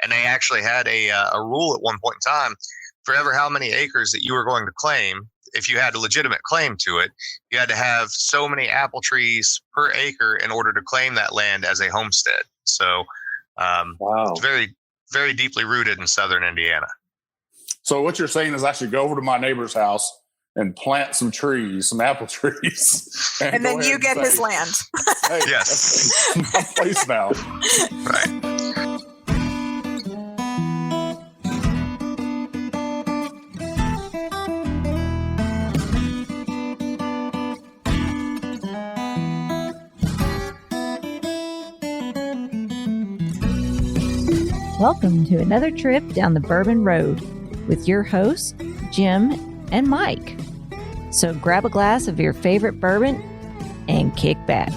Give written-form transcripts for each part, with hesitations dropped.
And they actually had a rule at one point in time, for ever how many acres that you were going to claim, if you had a legitimate claim to it, you had to have so many apple trees per acre in order to claim that land as a homestead. So it's very, very deeply rooted in southern Indiana. So what you're saying is I should go over to my neighbor's house and plant some trees, some apple trees. And then you get his land. Hey, yes. That's my place now. Right. Welcome to another trip down the Bourbon Road with your hosts, Jim and Mike. So grab a glass of your favorite bourbon and kick back.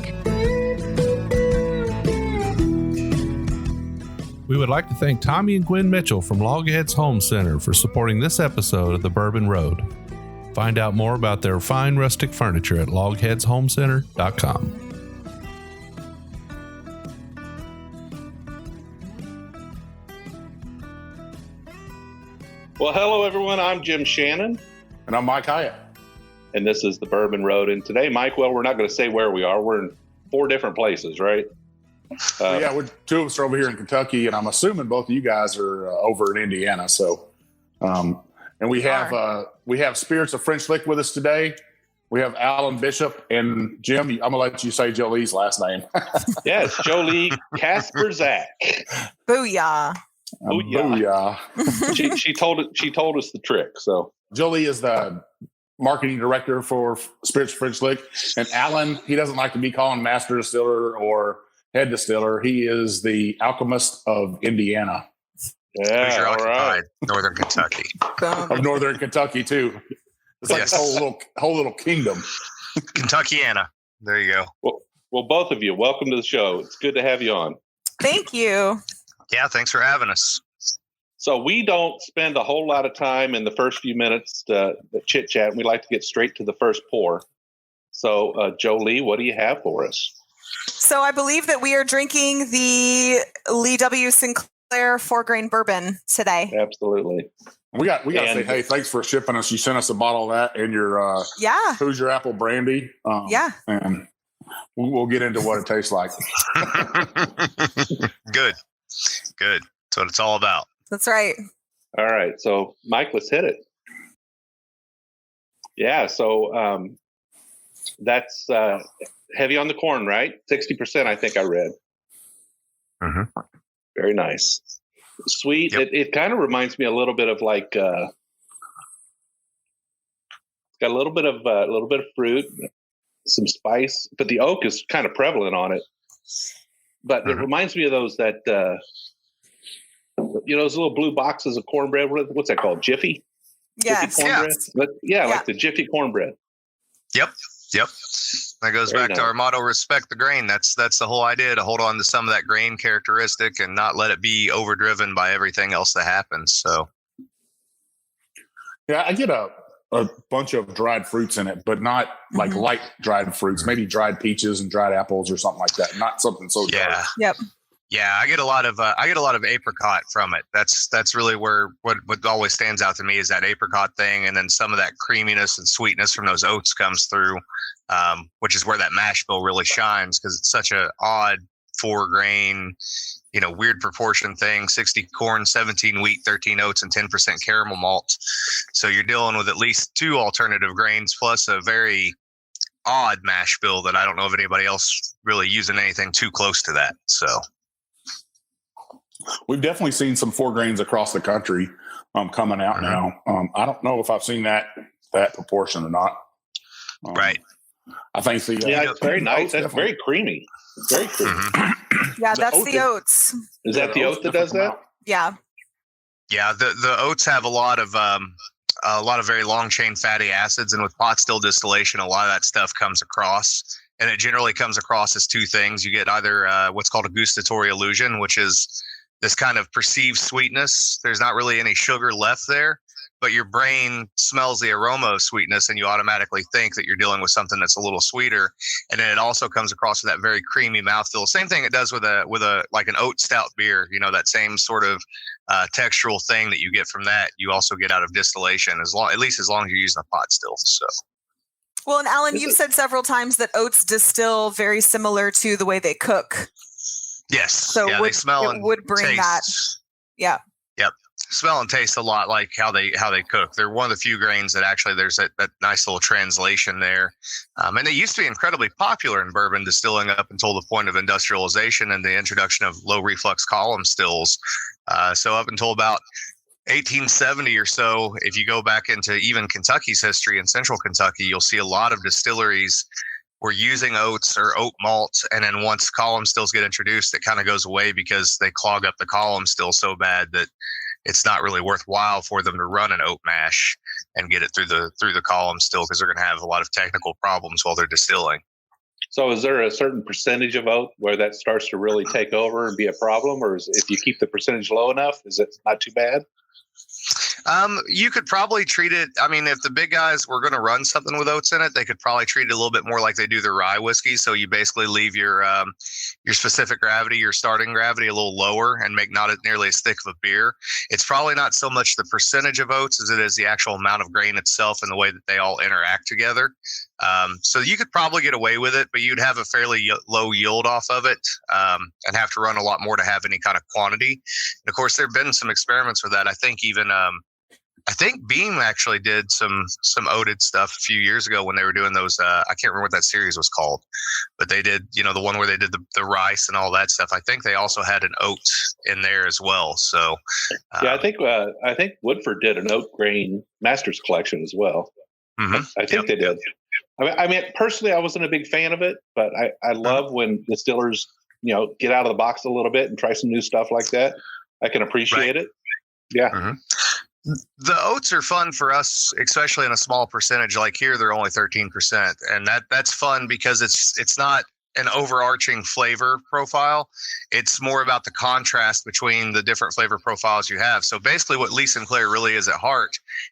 We would like to thank Tommy and Gwen Mitchell from Logheads Home Center for supporting this episode of the Bourbon Road. Find out more about their fine rustic furniture at logheadshomecenter.com. Well, hello, everyone. I'm Jim Shannon. And I'm Mike Hyatt. And this is the Bourbon Road. And today, Mike, well, we're not going to say where we are. We're in 4 different places, right? We're 2 of us are over here in Kentucky, and I'm assuming both of you guys are over in Indiana. So, and we have Spirits of French Lick with us today. We have Alan Bishop and Jim. I'm gonna let you say Jolee's last name. Yes, Jolee Kasprazak. Booyah! Booyah! She told us the trick. So Jolee is the marketing director for Spirits of French Lick, and Alan, he doesn't like to be called master distiller or head distiller. He is the Alchemist of Indiana. Yeah, Hoosier all right. Northern Kentucky. Of Northern Kentucky too. It's like a whole little kingdom. Kentuckiana. There you go. Well, both of you, welcome to the show. It's good to have you on. Thank you. Yeah, thanks for having us. So we don't spend a whole lot of time in the first few minutes to chit chat. We like to get straight to the first pour. So, Jolee, what do you have for us? So I believe that we are drinking the Lee W. Sinclair 4-grain bourbon today. Absolutely. We got to say, hey, thanks for shipping us. You sent us a bottle of that and your Hoosier apple brandy. And we'll get into what it tastes like. Good. That's what it's all about. That's right. All right. So, Mike, let's hit it. Yeah. So that's heavy on the corn, right? 60%, I think I read. Mm-hmm. Very nice. Sweet. Yep. It kind of reminds me a little bit of like it's got a little bit of fruit, some spice, but the oak is kind of prevalent on it. But it reminds me of those that those little blue boxes of cornbread. What's that called? Jiffy? Yes. Jiffy cornbread? Yeah. Like the Jiffy cornbread. Yep. That goes back to our motto, respect the grain. That's the whole idea, to hold on to some of that grain characteristic and not let it be overdriven by everything else that happens. So, yeah, I get a bunch of dried fruits in it, but not like light dried fruits, maybe dried peaches and dried apples or something like that. Not something so dark. Yep. Yeah, I get a lot of apricot from it. That's really where what always stands out to me is that apricot thing, and then some of that creaminess and sweetness from those oats comes through, which is where that mash bill really shines, because it's such a odd 4-grain, weird proportion thing: 60 corn, 17 wheat, 13 oats, and 10% caramel malt. So you're dealing with at least 2 alternative grains plus a very odd mash bill that I don't know of anybody else really using anything too close to that. So. We've definitely seen some 4 grains across the country coming out now. I don't know if I've seen that proportion or not. Right. I think it's very nice. That's very creamy. Very creamy. Yeah, that's the oats. Is that the oat that does that? Yeah. Yeah, the oats have a lot of very long chain fatty acids, and with pot still distillation, a lot of that stuff comes across. And it generally comes across as 2 things. You get either what's called a gustatory illusion, which is this kind of perceived sweetness. There's not really any sugar left there, but your brain smells the aroma of sweetness and you automatically think that you're dealing with something that's a little sweeter. And then it also comes across with that very creamy mouthfeel. Same thing it does with a like an oat stout beer, that same sort of textural thing that you get from that, you also get out of distillation, at least as long as you're using a pot still. So. Well, and Alan, you've said several times that oats distill very similar to the way they cook. Yes. So they smell and would bring taste. that. Yeah. Yep. Smell and taste a lot like how they cook. They're one of the few grains that actually there's that nice little translation there. And they used to be incredibly popular in bourbon distilling up until the point of industrialization and the introduction of low reflux column stills. So up until about 1870 or so, if you go back into even Kentucky's history in central Kentucky, you'll see a lot of distilleries were using oats or oat malt. And then once column stills get introduced, it kind of goes away because they clog up the column still so bad that it's not really worthwhile for them to run an oat mash and get it through the column still, because they're going to have a lot of technical problems while they're distilling. So is there a certain percentage of oat where that starts to really take over and be a problem? Or if you keep the percentage low enough, is it not too bad? You could probably treat it. I mean, if the big guys were going to run something with oats in it, they could probably treat it a little bit more like they do their rye whiskey. So you basically leave your specific gravity, your starting gravity a little lower and make not nearly as thick of a beer. It's probably not so much the percentage of oats as it is the actual amount of grain itself and the way that they all interact together. So you could probably get away with it, but you'd have a fairly low yield off of it and have to run a lot more to have any kind of quantity. And of course, there have been some experiments with that. I think even I think Beam actually did some oated stuff a few years ago when they were doing those. I can't remember what that series was called, but they did, the one where they did the rice and all that stuff. I think they also had an oat in there as well. So yeah, I think Woodford did an oat grain master's collection as well. Mm-hmm. I think they did. I mean, personally, I wasn't a big fan of it, but I love when distillers, get out of the box a little bit and try some new stuff like that. I can appreciate it. Yeah. Mm-hmm. The oats are fun for us, especially in a small percentage. Like here, they're only 13%, and that's fun because it's not an overarching flavor profile. It's more about the contrast between the different flavor profiles you have. So basically, what Lee Sinclair really is at heart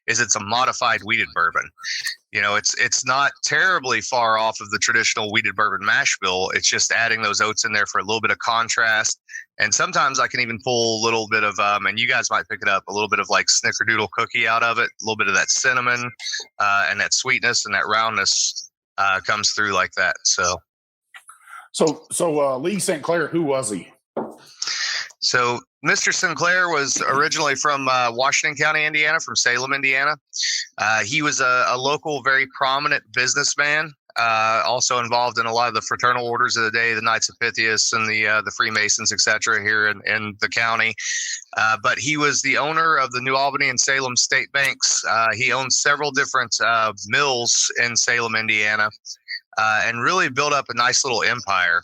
is it's a modified wheated bourbon. It's not terribly far off of the traditional wheated bourbon mash bill. It's just adding those oats in there for a little bit of contrast. And sometimes I can even pull a little bit of, and you guys might pick it up, a little bit of like snickerdoodle cookie out of it, a little bit of that cinnamon and that sweetness and that roundness comes through like that. So Lee Sinclair, who was he? So Mr. Sinclair was originally from Washington County, Indiana, from Salem, Indiana. He was a local, very prominent businessman, also involved in a lot of the fraternal orders of the day, the Knights of Pythias and the Freemasons, etc., here in the county. But he was the owner of the New Albany and Salem state banks. He owned several different mills in Salem, Indiana. And really built up a nice little empire.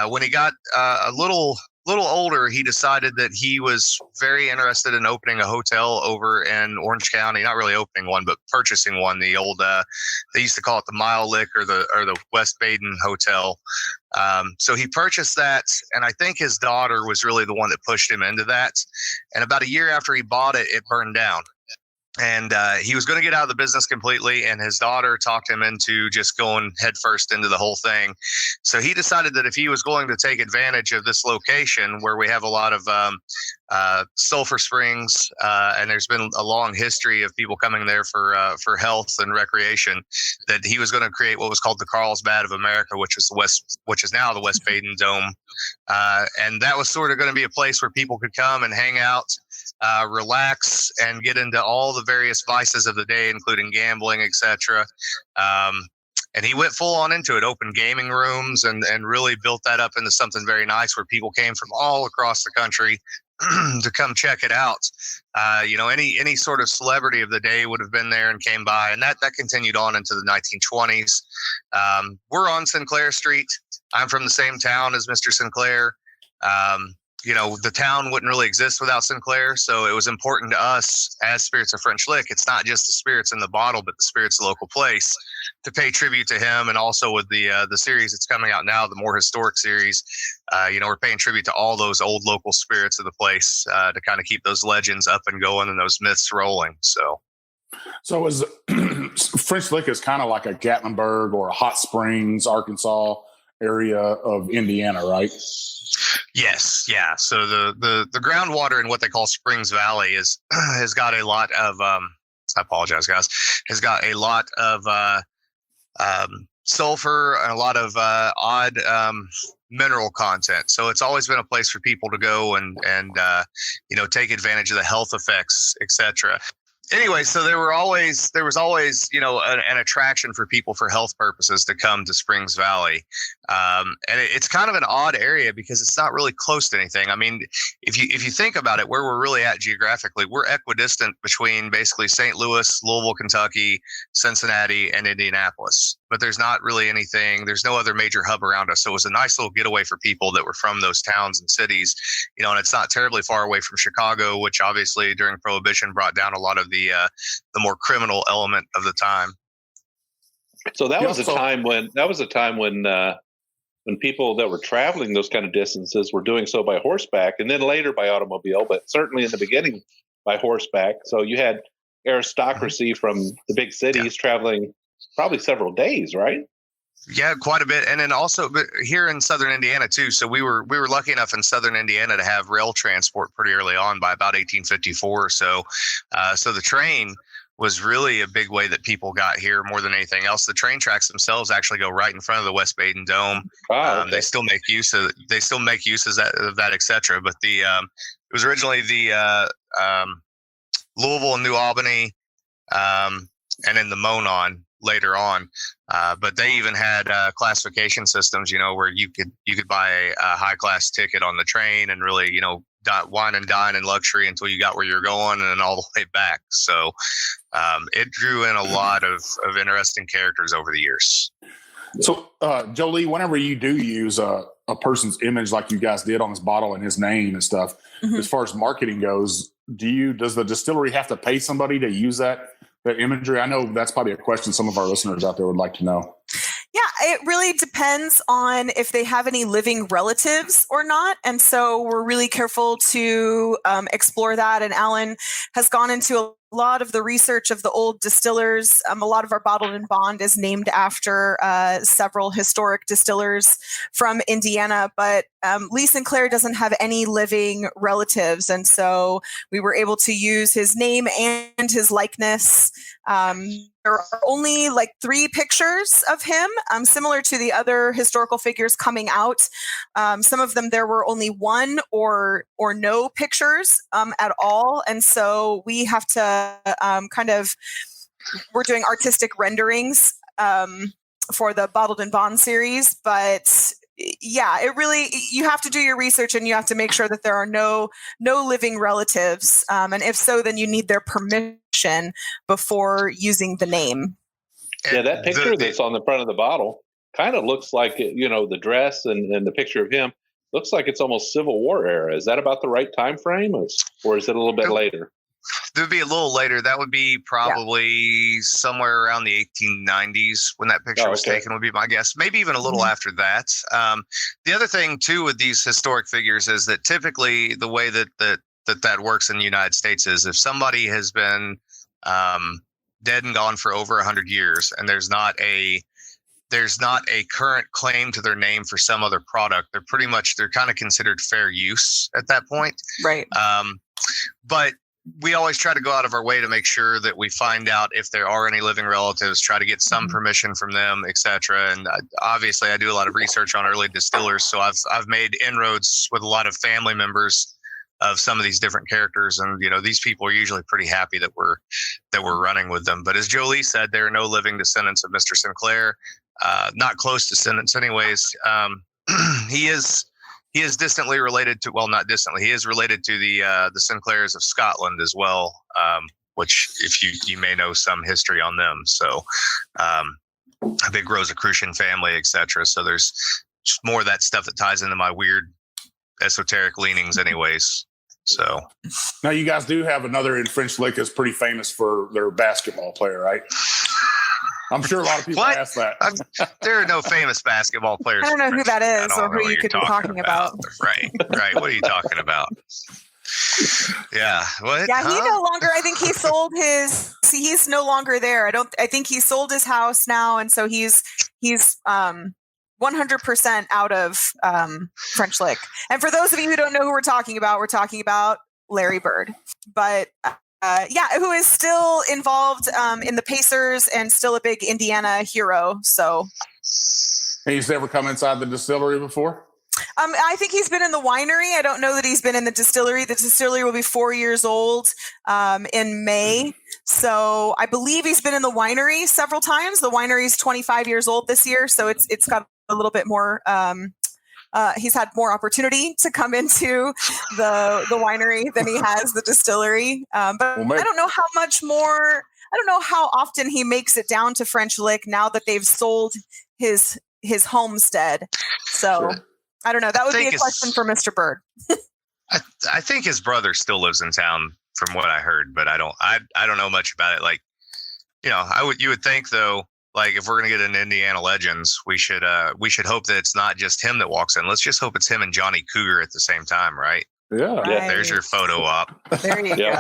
When he got a little older, he decided that he was very interested in opening a hotel over in Orange County. Not really opening one, but purchasing one. The old they used to call it the Mile Lick or the West Baden Hotel. So he purchased that, and I think his daughter was really the one that pushed him into that. And about a year after he bought it, it burned down. And he was going to get out of the business completely, and his daughter talked him into just going headfirst into the whole thing. So he decided that if he was going to take advantage of this location where we have a lot of sulfur springs, and there's been a long history of people coming there for health and recreation, that he was going to create what was called the Carlsbad of America, which is now the West Baden Dome, and that was sort of going to be a place where people could come and hang out, relax, and get into all the various vices of the day, including gambling, etc. And he went full on into it, opened gaming rooms, and really built that up into something very nice where people came from all across the country to come check it out. Any sort of celebrity of the day would have been there and came by, and that continued on into the 1920s. We're on Sinclair Street. I'm from the same town as Mr. Sinclair. The town wouldn't really exist without Sinclair, so it was important to us as Spirits of French Lick. It's not just the spirits in the bottle, but the spirits of the local place, to pay tribute to him. And also with the series that's coming out now, the more historic series, we're paying tribute to all those old local spirits of the place to kind of keep those legends up and going and those myths rolling. So So is French Lick is kind of like a Gatlinburg or a Hot Springs, Arkansas area of Indiana, right? Yes, yeah. So the groundwater in what they call Springs Valley has got a lot of I apologize, guys. Has got a lot of sulfur and a lot of odd mineral content. So it's always been a place for people to go and take advantage of the health effects, etc. Anyway, so there was always an attraction for people for health purposes to come to Springs Valley, and it's kind of an odd area because it's not really close to anything. I mean, if you think about it, where we're really at geographically, we're equidistant between basically St. Louis, Louisville, Kentucky, Cincinnati, and Indianapolis. But there's not really anything. There's no other major hub around us, so it was a nice little getaway for people that were from those towns and cities. And it's not terribly far away from Chicago, which obviously during Prohibition brought down a lot of the more criminal element of the time. So that was a time when people that were traveling those kind of distances were doing so by horseback, and then later by automobile, but certainly in the beginning by horseback. So you had aristocracy from the big cities traveling probably several days, right? Yeah, quite a bit. And then also here in southern Indiana too. So we were lucky enough in southern Indiana to have rail transport pretty early on by about 1854 or so. So the train was really a big way that people got here more than anything else. The train tracks themselves actually go right in front of the West Baden Dome. Wow, okay. They still make use of that, etc. But it was originally the Louisville and New Albany, and then the Monon later on. But they even had classification systems, where you could buy a high class ticket on the train and really, wine and dine in luxury until you got where you're going and then all the way back. So it drew in a lot of interesting characters over the years. So, Jolee, whenever you do use a person's image like you guys did on this bottle and his name and stuff, as far as marketing goes, does the distillery have to pay somebody to use that imagery? I know that's probably a question some of our listeners out there would like to know. Yeah, it really depends on if they have any living relatives or not. And so we're really careful to explore that. And Alan has gone into a lot of the research of the old distillers. A lot of our bottled and bond is named after several historic distillers from Indiana, but Lee Sinclair doesn't have any living relatives. And so we were able to use his name and his likeness. There are only like 3 pictures of him, similar to the other historical figures coming out. Some of them, there were only 1 or no pictures at all. And so we have to we're doing artistic renderings for the Bottled and Bond series. But yeah, you have to do your research and you have to make sure that there are no living relatives. And if so, then you need their permission before using the name. Yeah, that picture that's on the front of the bottle kind of looks like, the dress and the picture of him looks like it's almost Civil War era. Is that about the right time frame or is it a little bit later? It would be a little later. That would be probably somewhere around the 1890s when that picture was taken, would be my guess. Maybe even a little after that. The other thing, too, with these historic figures is that typically the way that works in the United States is if somebody has been dead and gone for over 100 years and there's not a current claim to their name for some other product, they're kind of considered fair use at that point. Right. But we always try to go out of our way to make sure that we find out if there are any living relatives, try to get some permission from them, etc. And obviously I do a lot of research on early distillers. So I've made inroads with a lot of family members of some of these different characters. And, these people are usually pretty happy that we're running with them. But as Jolee said, there are no living descendants of Mr. Sinclair, not close descendants anyways. He is distantly related to, well, not distantly, he is related to the Sinclairs of Scotland as well, which if you may know some history on them. So a big Rosicrucian family, etc. So there's just more of that stuff that ties into my weird esoteric leanings anyways. So now you guys do have another in French Lick that's pretty famous for their basketball player, right? I'm sure a lot of people ask that. There are no famous basketball players. I don't know who that is or who you could be talking about. Right. What are you talking about? Yeah. What? Yeah, he no longer, I think he sold his he's no longer there. I think he sold his house now, and so he's 100% out of French Lick. And for those of you who don't know who we're talking about Larry Bird. But who is still involved in the Pacers and still a big Indiana hero. So he's never come inside the distillery before? I think he's been in the winery. I don't know that he's been in the distillery. The distillery will be 4 years old in May. So I believe he's been in the winery several times. The winery is 25 years old this year. So it's got a little bit more, he's had more opportunity to come into the winery than he has the distillery. But I don't know how much more, I don't know how often he makes it down to French Lick now that they've sold his homestead. So sure. I don't know. That would be a question for Mr. Bird. I think his brother still lives in town from what I heard, but I don't know much about it. Like, you would think though, like if we're going to get an Indiana Legends, we should hope that it's not just him that walks in. Let's just hope it's him and Johnny Cougar at the same time, right? Yeah. Right. Yeah, there's your photo op. There you go.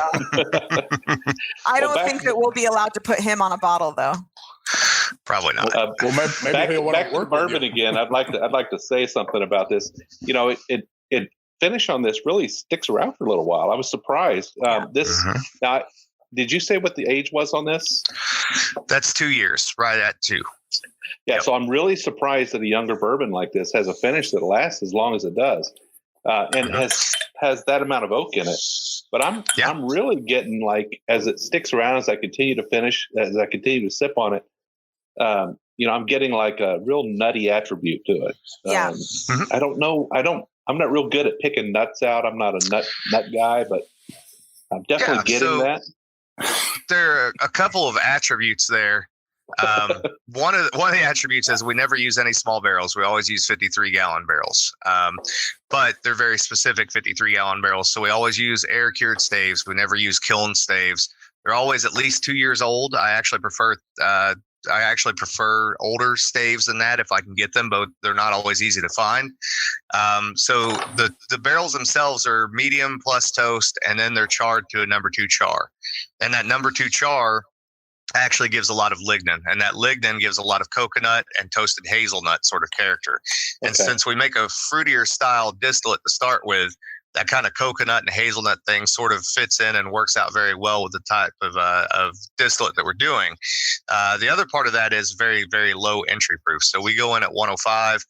I don't think that we'll be allowed to put him on a bottle though. Probably not. Maybe he'll want back to work to bourbon again. I'd like to say something about this. It finish on this really sticks around for a little while. I was surprised. Now, did you say what the age was on this? That's 2 years, right at 2. Yeah, so I'm really surprised that a younger bourbon like this has a finish that lasts as long as it does, and has that amount of oak in it. But I'm really getting, like, as it sticks around, as I continue to finish, as I continue to sip on it, I'm getting like a real nutty attribute to it. Yeah. I don't know. I'm not real good at picking nuts out. I'm not a nut guy, but I'm definitely getting that. There are a couple of attributes there. One of the attributes is we never use any small barrels. We always use 53-gallon barrels. But they're very specific 53-gallon barrels. So we always use air-cured staves. We never use kiln staves. They're always at least 2 years old. I actually prefer older staves than that if I can get them, but they're not always easy to find. So the barrels themselves are medium plus toast, and then they're charred to a number 2 char. And that number 2 char actually gives a lot of lignin, and that lignin gives a lot of coconut and toasted hazelnut sort of character. And since we make a fruitier style distillate to start with, that kind of coconut and hazelnut thing sort of fits in and works out very well with the type of distillate that we're doing. The other part of that is very, very low entry proof. So we go in at 105.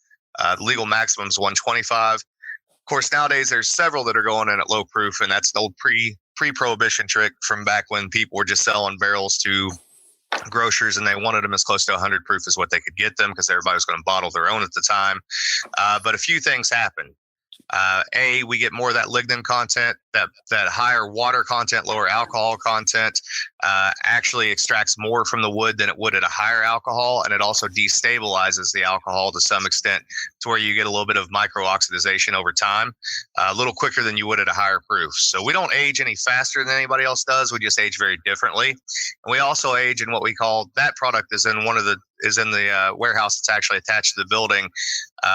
The legal maximum is 125. Of course, nowadays there's several that are going in at low proof, and that's the old pre-prohibition trick from back when people were just selling barrels to grocers and they wanted them as close to 100 proof as what they could get them because everybody was going to bottle their own at the time. But a few things happened. We get more of that lignin content, that higher water content, lower alcohol content, actually extracts more from the wood than it would at a higher alcohol. And it also destabilizes the alcohol to some extent to where you get a little bit of micro-oxidization over time, a little quicker than you would at a higher proof. So we don't age any faster than anybody else does. We just age very differently. And we also age in what we call, that product is in the warehouse that's actually attached to the building,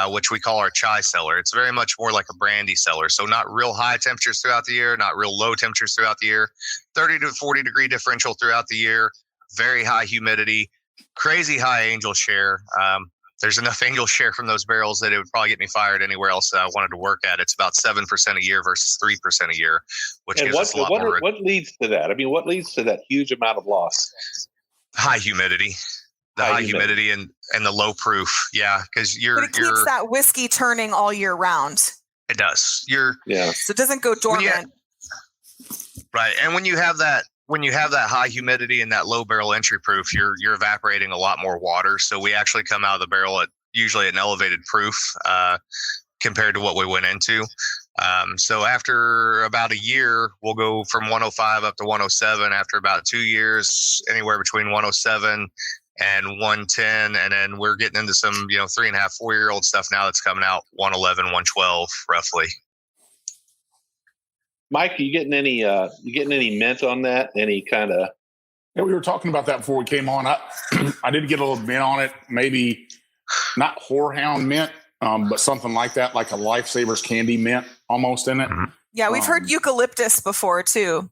which we call our chai cellar. It's very much more like a brandy cellar. So not real high temperatures throughout the year, not real low temperatures throughout the year, 30 to 40 degree differential throughout the year, very high humidity, crazy high angel share. There's enough angel share from those barrels that it would probably get me fired anywhere else I wanted to work at. It's about 7% a year versus 3% a year, which gives us a lot more. What leads to that? I mean, what leads to that huge amount of loss? High humidity. The high humidity and the low proof. Yeah, because But it keeps that whiskey turning all year round. It does. So it doesn't go dormant. Right. And when you have that high humidity and that low barrel entry proof, you're evaporating a lot more water. So we actually come out of the barrel at usually an elevated proof compared to what we went into. So after about a year, we'll go from 105 up to 107. After about 2 years, anywhere between 107 and 110. And then we're getting into some, 3.5, 4-year-old stuff now that's coming out 111, 112 roughly. Mike, you getting any mint on that? Any kind of? Yeah, we were talking about that before we came on. I did get a little mint on it, maybe not whorehound mint, but something like that, like a Lifesavers candy mint almost in it. Yeah, we've heard eucalyptus before too.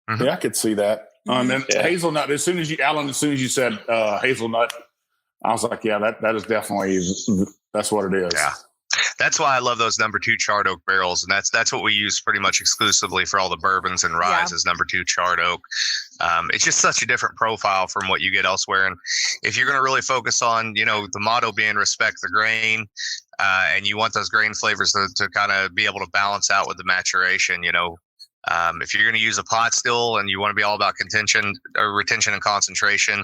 Yeah, I could see that. And then hazelnut. As soon as you said hazelnut, I was like, yeah, that is definitely, that's what it is. Yeah. That's why I love those number 2 charred oak barrels, and that's what we use pretty much exclusively for all the bourbons and ryes is number 2 charred oak. It's just such a different profile from what you get elsewhere. And if you're going to really focus on, the motto being respect the grain, and you want those grain flavors to kind of be able to balance out with the maturation, if you're going to use a pot still and you want to be all about retention and concentration,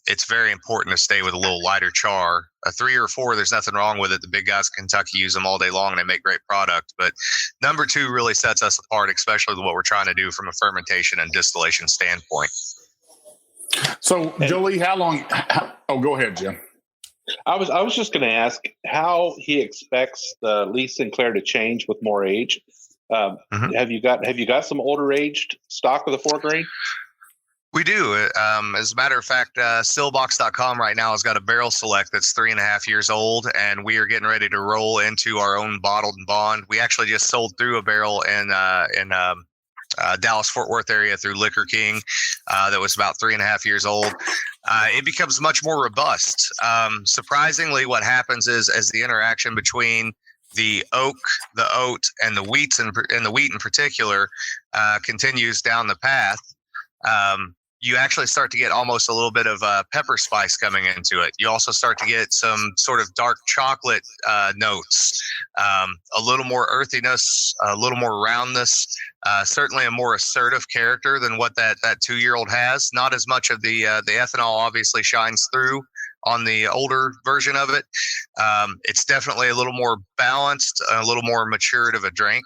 it's very important to stay with a little lighter char. A 3 or 4, there's nothing wrong with it. The big guys in Kentucky use them all day long and they make great product. But number 2 really sets us apart, especially with what we're trying to do from a fermentation and distillation standpoint. So, Jolee, how long? Go ahead, Jim. I was just going to ask how he expects the Lee Sinclair to change with more age. Have you got some older aged stock of the 4 grain? We do. As a matter of fact, Stillbox.com right now has got a barrel select that's 3.5 years old, and we are getting ready to roll into our own bottled and bond. We actually just sold through a barrel in Dallas Fort Worth area through Liquor King that was about 3.5 years old. It becomes much more robust. Surprisingly, what happens is as the interaction between the oak, the oat, and the wheat in particular continues down the path, you actually start to get almost a little bit of pepper spice coming into it. You also start to get some sort of dark chocolate notes, a little more earthiness, a little more roundness, certainly a more assertive character than what that 2-year-old has. Not as much of the ethanol obviously shines through on the older version of it. It's definitely a little more balanced, a little more matured of a drink.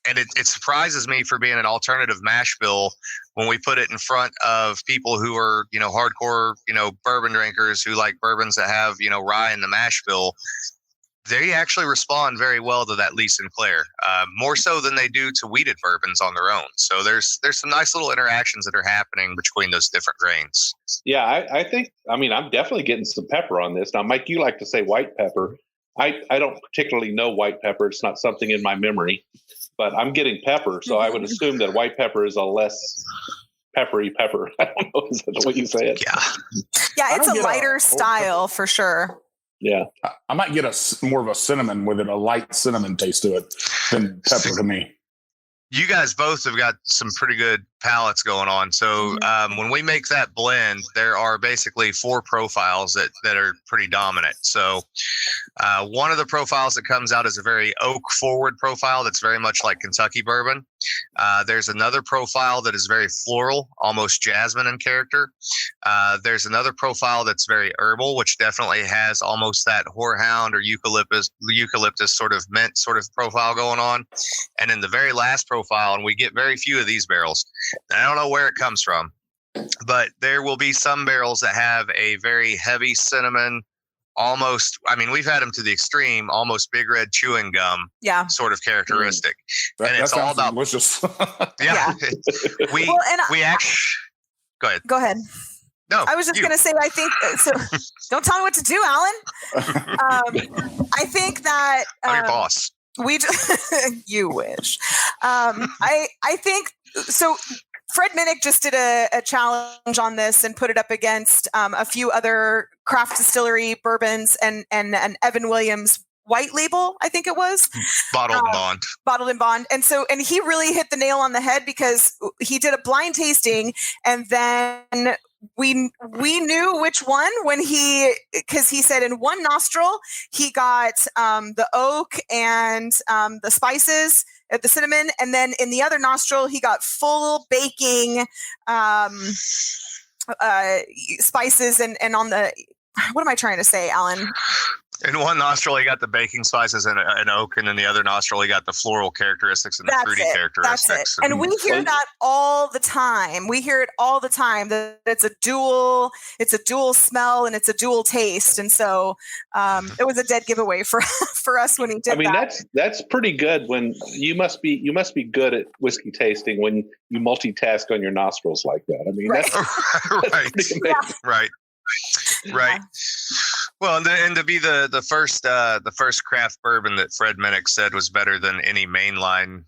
And it surprises me for being an alternative mash bill when we put it in front of people who are, hardcore, bourbon drinkers who like bourbons that have, rye in the mash bill. They actually respond very well to that Lee Sinclair, more so than they do to wheated bourbons on their own. So there's some nice little interactions that are happening between those different grains. Yeah, I think, I'm definitely getting some pepper on this. Now, Mike, you like to say white pepper. I don't particularly know white pepper. It's not something in my memory. But I'm getting pepper, so I would assume that white pepper is a less peppery pepper. I don't know, is that the way you say it? Yeah, it's a lighter style for sure. Yeah. I might get more of a cinnamon with it, a light cinnamon taste to it than pepper to me. You guys both have got some pretty good palates going on. So when we make that blend, there are basically 4 profiles that are pretty dominant. So one of the profiles that comes out is a very oak forward profile that's very much like Kentucky bourbon. There's another profile that is very floral, almost jasmine in character. There's another profile that's very herbal, which definitely has almost that horehound or eucalyptus sort of mint sort of profile going on. And then the very last profile, and we get very few of these barrels, and I don't know where it comes from, but there will be some barrels that have a very heavy cinnamon, almost, we've had them to the extreme, almost big red chewing gum sort of characteristic. And it's all about delicious. Yeah. Go ahead. No, I was just going to say, I think so. Don't tell me what to do, Alan. I think that I'm your boss. You wish. I think so. Fred Minnick just did a challenge on this and put it up against a few other craft distillery bourbons and an Evan Williams white label, I think it was. Bottled and bond. And he really hit the nail on the head because he did a blind tasting, and then we knew which one because he said in one nostril he got the oak and the spices, the cinnamon, and then in the other nostril he got full baking spices and on the, what am I trying to say, Alan? In one nostril, he got the baking spices and oak, and in the other nostril, he got the floral characteristics and the fruity characteristics. That's it. And we hear that all the time. We hear it all the time that it's a dual smell and it's a dual taste. And so it was a dead giveaway for us when he did that. That's pretty good. When you must be good at whiskey tasting when you multitask on your nostrils like that. Right. That's pretty amazing. Right. Well, and to be the first craft bourbon that Fred Minnick said was better than any mainline,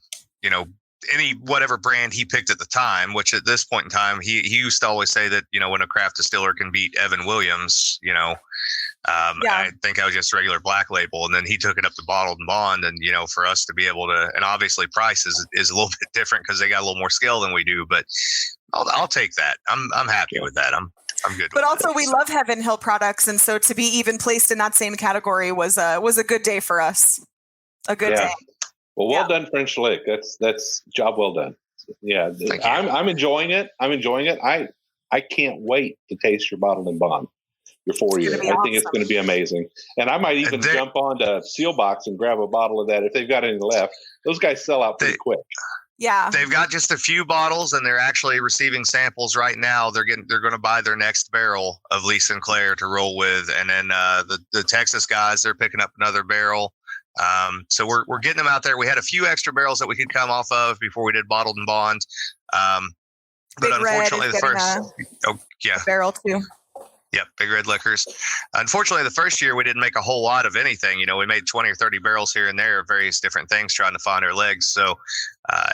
any whatever brand he picked at the time, which at this point in time, he used to always say that, when a craft distiller can beat Evan Williams, I think I was just a regular black label. And then he took it up to bottled and bond. And, for us to be able to, and obviously price is a little bit different because they got a little more skill than we do, but I'll take that. I'm happy with that. I'm good. But also we love Heaven Hill products. And so to be even placed in that same category was a good day for us. A good day. Well, well done, French Lick. That's job well done. Yeah, I'm enjoying it. I can't wait to taste your bottled and bond, your 4-year. I think it's going to be amazing. And I might even jump onto Sealbox and grab a bottle of that if they've got any left. Those guys sell out pretty quick. Yeah, they've got just a few bottles, and they're actually receiving samples right now. They're going to buy their next barrel of Lee Sinclair to roll with, and then the Texas guys, they're picking up another barrel. So we're getting them out there. We had a few extra barrels that we could come off of before we did bottled and bond. But unfortunately, the first barrel too. Yep, Big Red Liquors. Unfortunately, the first year we didn't make a whole lot of anything. We made 20 or 30 barrels here and there of various different things, trying to find our legs. So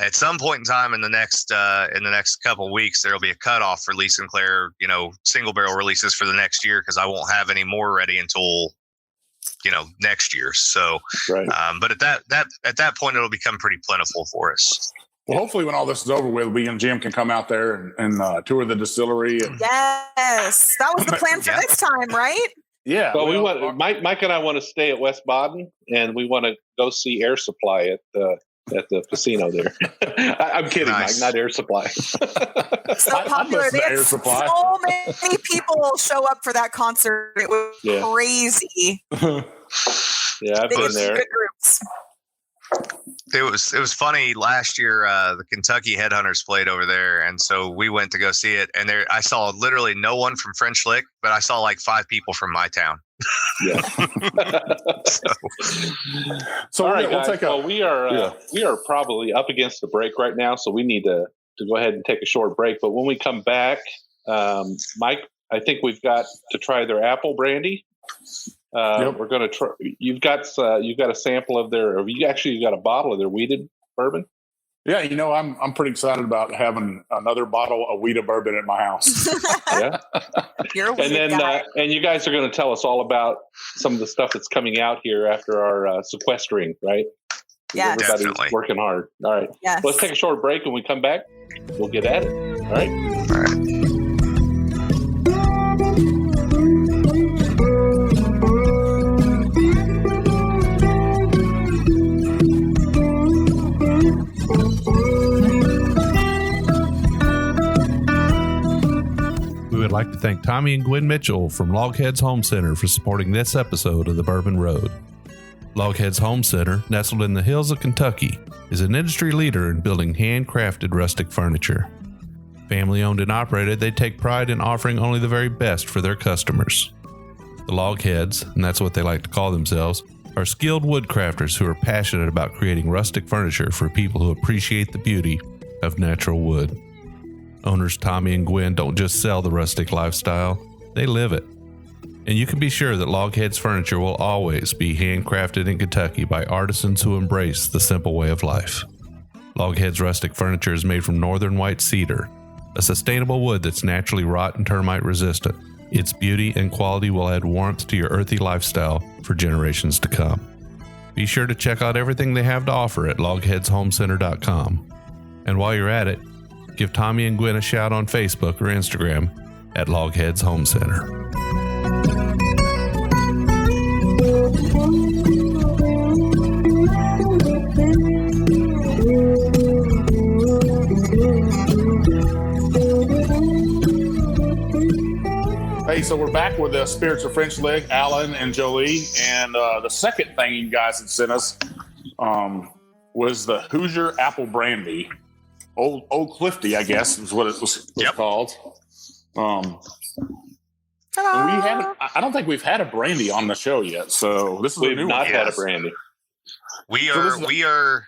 at some point in time in the next couple of weeks, there will be a cutoff for Lee Sinclair, single barrel releases for the next year, because I won't have any more ready until next year. So, right. But at that point, it'll become pretty plentiful for us. Well, hopefully when all this is over with, we and Jim can come out there and tour the distillery. Yes. That was the plan for this time, right? Yeah. Well, we want Mike and I want to stay at West Baden, and we want to go see Air Supply at the casino there. I'm kidding, nice. Mike, not Air Supply. So popular. They had so many people show up for that concert. It was crazy. Yeah, I've been there. Good groups. It was funny last year. The Kentucky Headhunters played over there, and so we went to go see it. And there, I saw literally no one from French Lick, but I saw like 5 people from my town. Yeah. So all right, guys. We are probably up against the break right now, so we need to go ahead and take a short break. But when we come back, Mike, I think we've got to try their apple brandy. We're going to try. You've got a sample of their. Or you got a bottle of their wheated bourbon. Yeah, I'm pretty excited about having another bottle of wheated bourbon in my house. Yeah, you're a weed guy. And you guys are going to tell us all about some of the stuff that's coming out here after our sequestering, right? Yeah, everybody's definitely working hard. All right, yes. Let's take a short break. When we come back, we'll get at it. All right. We would like to thank Tommy and Gwen Mitchell from Logheads Home Center for supporting this episode of The Bourbon Road. Logheads Home Center, nestled in the hills of Kentucky, is an industry leader in building handcrafted rustic furniture. Family owned and operated, they take pride in offering only the very best for their customers. The Logheads, and that's what they like to call themselves, are skilled woodcrafters who are passionate about creating rustic furniture for people who appreciate the beauty of natural wood. Owners Tommy and Gwen don't just sell the rustic lifestyle, they live it. And you can be sure that Logheads furniture will always be handcrafted in Kentucky by artisans who embrace the simple way of life. Logheads rustic furniture is made from northern white cedar, a sustainable wood that's naturally rot and termite resistant. Its beauty and quality will add warmth to your earthy lifestyle for generations to come. Be sure to check out everything they have to offer at logheadshomecenter.com. And while you're at it, give Tommy and Gwen a shout on Facebook or Instagram at Logheads Home Center. Hey, so we're back with the Spirits of French Lick, Alan and Jolee, and the second thing you guys had sent us was the Hoosier Apple Brandy. Old Clifty, I guess, is what it was called. I don't think we've had a brandy on the show yet, so this is a new one. We've not had a brandy. We are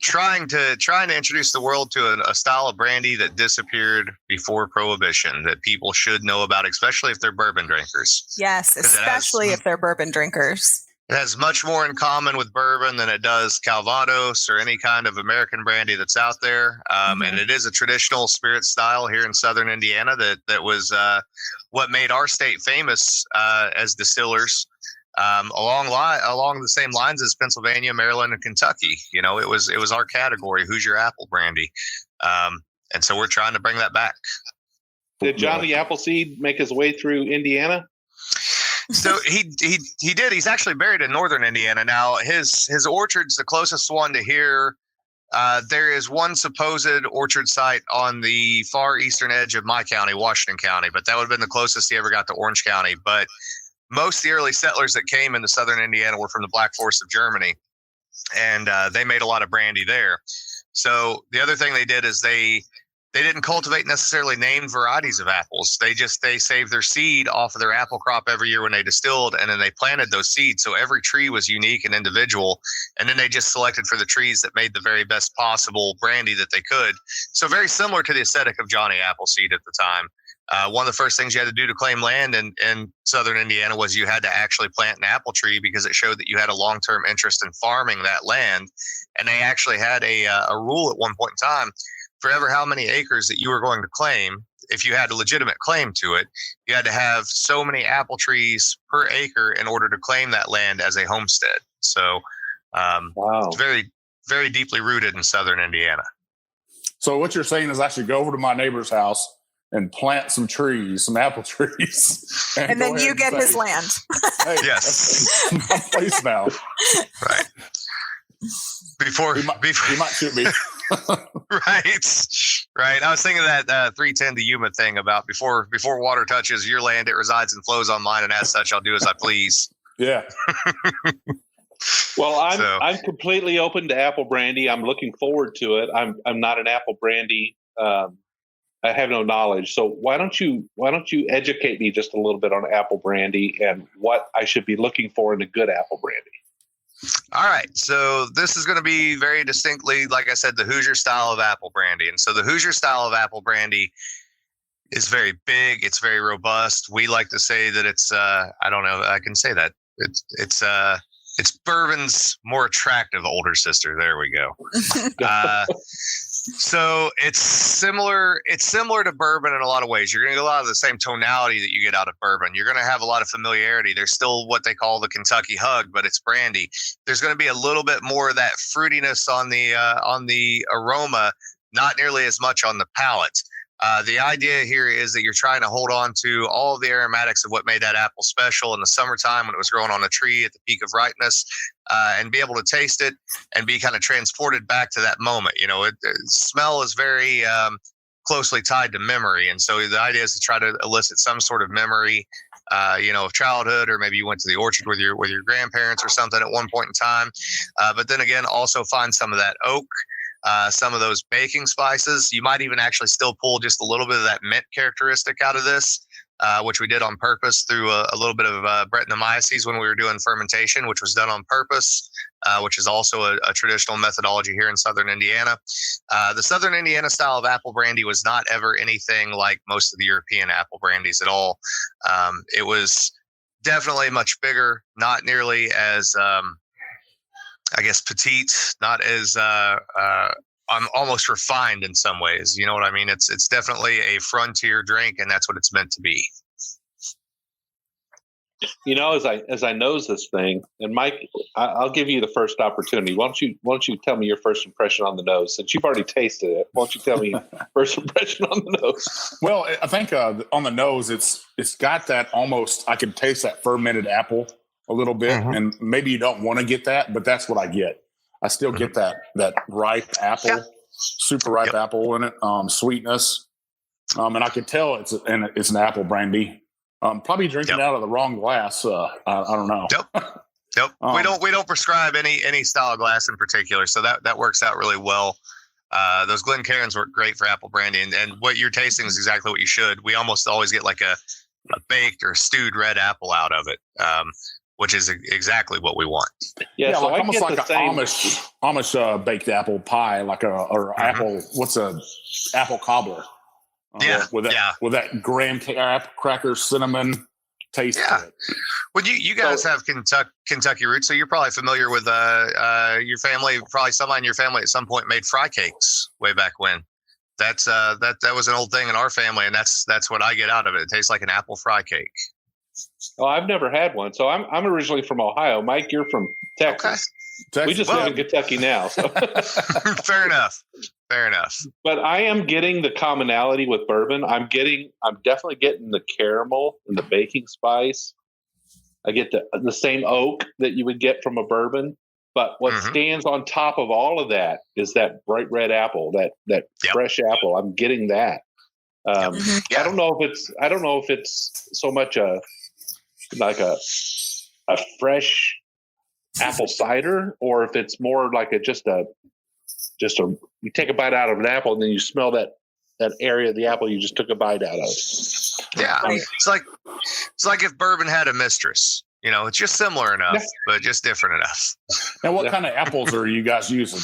trying to introduce the world to a style of brandy that disappeared before Prohibition that people should know about, especially if they're bourbon drinkers. Yes, especially if they're bourbon drinkers. It has much more in common with bourbon than it does Calvados or any kind of American brandy that's out there. And it is a traditional spirit style here in southern Indiana that was what made our state famous as distillers along the same lines as Pennsylvania, Maryland, and Kentucky. You know, it was our category, Hoosier apple brandy. And so we're trying to bring that back. Did Johnny Appleseed make his way through Indiana? So he did. He's actually buried in northern Indiana now. His orchard's the closest one to here. There is one supposed orchard site on the far eastern edge of my county, Washington County, but that would have been the closest he ever got to Orange County. But most of the early settlers that came into southern Indiana were from the Black Forest of Germany, and they made a lot of brandy there. So the other thing they did is they didn't cultivate necessarily named varieties of apples. They saved their seed off of their apple crop every year when they distilled, and then they planted those seeds. So every tree was unique and individual. And then they just selected for the trees that made the very best possible brandy that they could. So very similar to the aesthetic of Johnny Appleseed at the time. One of the first things you had to do to claim land in southern Indiana was you had to actually plant an apple tree because it showed that you had a long-term interest in farming that land. And they actually had a rule at one point in time. For ever how many acres that you were going to claim, if you had a legitimate claim to it, you had to have so many apple trees per acre in order to claim that land as a homestead. So it's very, very deeply rooted in southern Indiana. So what you're saying is I should go over to my neighbor's house and plant some trees, some apple trees. And then you get his land. Hey, yes. That's my place now. Right. Before he might shoot me. Right. I was thinking that 310 to Yuma thing about before water touches your land, it resides and flows on mine, and as such, I'll do as I please. Yeah. Well, I'm completely open to apple brandy. I'm looking forward to it. I'm not an apple brandy. I have no knowledge. So why don't you educate me just a little bit on apple brandy and what I should be looking for in a good apple brandy? All right. So this is going to be very distinctly, like I said, the Hoosier style of apple brandy. And so the Hoosier style of apple brandy is very big. It's very robust. We like to say that it's, I don't know, I can say that it's bourbon's more attractive older sister. There we go. So it's similar to bourbon in a lot of ways. You're going to get a lot of the same tonality that you get out of bourbon. You're going to have a lot of familiarity. There's still what they call the Kentucky hug, but it's brandy. There's going to be a little bit more of that fruitiness on the aroma, not nearly as much on the palate. The idea here is that you're trying to hold on to all of the aromatics of what made that apple special in the summertime when it was growing on a tree at the peak of ripeness, and be able to taste it and be kind of transported back to that moment. You know, smell is very closely tied to memory. And so the idea is to try to elicit some sort of memory, of childhood, or maybe you went to the orchard with your grandparents or something at one point in time. But then again, also find some of that oak, some of those baking spices. You might even actually still pull just a little bit of that mint characteristic out of this, which we did on purpose through a little bit of Brettanomyces when we were doing fermentation, which was done on purpose, which is also a traditional methodology here in southern Indiana. The southern Indiana style of apple brandy was not ever anything like most of the European apple brandies at all. It was definitely much bigger, not nearly as petite, not as almost refined in some ways. You know what I mean? It's definitely a frontier drink, and that's what it's meant to be. You know, as I nose this thing, and Mike, I'll give you the first opportunity. Why don't you tell me your first impression on the nose? Since you've already tasted it, why don't you tell me first impression on the nose? Well, I think on the nose, it's got that almost. I can taste that fermented apple a little bit, and maybe you don't want to get that, but that's what I get. I still get that ripe apple, super ripe apple in it, sweetness, and I can tell it's an apple brandy. Probably drinking out of the wrong glass. I don't know. Yep. We don't prescribe any style of glass in particular, so that works out really well. Those Glencairns work great for apple brandy, and what you're tasting is exactly what you should. We almost always get like a baked or stewed red apple out of it, which is exactly what we want. Yeah, so like almost like an Amish baked apple pie, like apple. What's a apple cobbler? With that graham cracker, cinnamon, taste to it. Well, you guys have Kentucky roots, so you're probably familiar with your family. Probably somebody in your family at some point made fry cakes way back when. That's that was an old thing in our family, and that's what I get out of it. It tastes like an apple fry cake. Oh, I've never had one. So I'm originally from Ohio. Mike, you're from Texas. Okay. We just live in Kentucky now. So. Fair enough. But I am getting the commonality with bourbon. I'm definitely getting the caramel and the baking spice. I get the same oak that you would get from a bourbon. But what stands on top of all of that is that bright red apple, that fresh apple. I'm getting that. I don't know if it's so much a fresh apple cider, or if it's more like just a you take a bite out of an apple and then you smell that area of the apple you just took a bite out of. Yeah, it's like if bourbon had a mistress. It's just similar enough, but just different enough. And what kind of apples are you guys using?